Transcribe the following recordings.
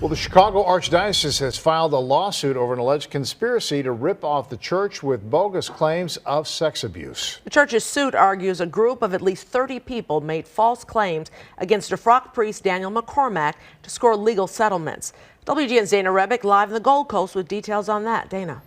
Well, the Chicago Archdiocese has filed a lawsuit over an alleged conspiracy to rip off the church with bogus claims of sex abuse. The church's suit argues a group of at least 30 people made false claims against Defrocked priest Daniel McCormack to score legal settlements. WGN's Dana Rebick live in the Gold Coast with details on that. Dana.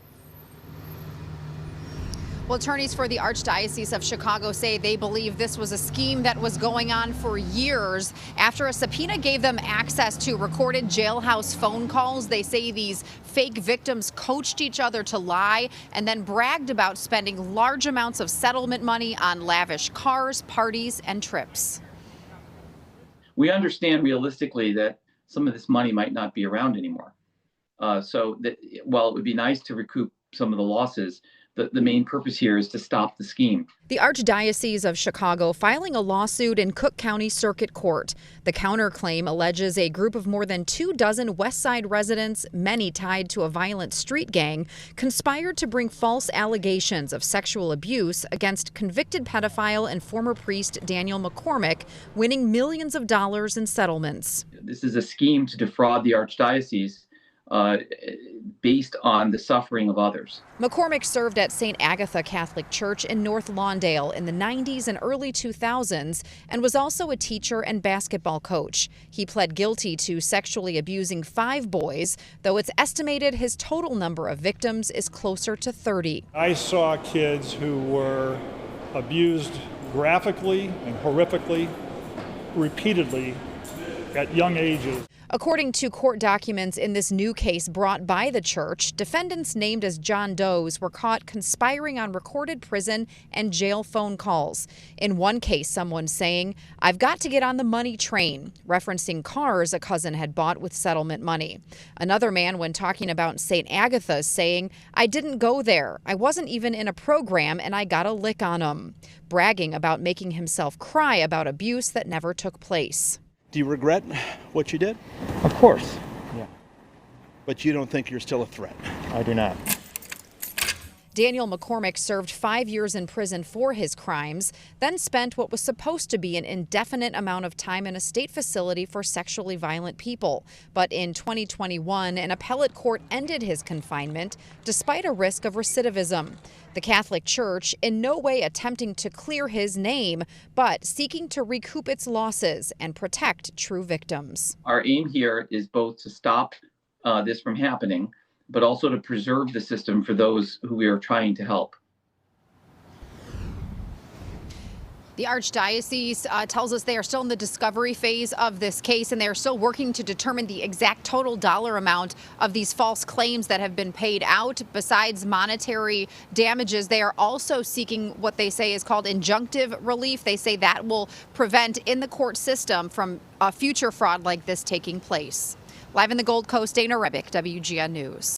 Well, attorneys for the Archdiocese of Chicago say they believe this was a scheme that was going on for years. After a subpoena gave them access to recorded jailhouse phone calls, they say these fake victims coached each other to lie and then bragged about spending large amounts of settlement money on lavish cars, parties, and trips. We understand realistically that some of this money might not be around anymore. While it would be nice to recoup some of the losses, the main purpose here is to stop the scheme. The Archdiocese of Chicago filing a lawsuit in Cook County Circuit Court. The counterclaim alleges a group of more than 24 West Side residents, many tied to a violent street gang, conspired to bring false allegations of sexual abuse against convicted pedophile and former priest Daniel McCormack, winning millions of dollars in settlements. This is a scheme to defraud the Archdiocese based on the suffering of others. McCormack served at St. Agatha Catholic Church in North Lawndale in the 90s and early 2000s and was also a teacher and basketball coach. He pled guilty to sexually abusing 5 boys, though it's estimated his total number of victims is closer to 30. I saw kids who were abused graphically and horrifically, repeatedly, at young ages. According to court documents in this new case brought by the church, defendants named as John Does were caught conspiring on recorded prison and jail phone calls. In one case, someone saying, "I've got to get on the money train," referencing cars a cousin had bought with settlement money. Another man, when talking about St. Agatha, saying, "I didn't go there. I wasn't even in a program and I got a lick on him," bragging about making himself cry about abuse that never took place. Do you regret what you did? Of course, yeah. But you don't think you're still a threat? I do not. Daniel McCormack served 5 years in prison for his crimes, then spent what was supposed to be an indefinite amount of time in a state facility for sexually violent people. But in 2021, an appellate court ended his confinement despite a risk of recidivism. The Catholic Church in no way attempting to clear his name, but seeking to recoup its losses and protect true victims. Our aim here is both to stop this from happening, but also to preserve the system for those who we are trying to help. The Archdiocese tells us they are still in the discovery phase of this case, and they are still working to determine the exact total dollar amount of these false claims that have been paid out. Besides monetary damages, they are also seeking what they say is called injunctive relief. They say that will prevent in the court system from future fraud like this taking place. Live in the Gold Coast, Dana Rebick, WGN News.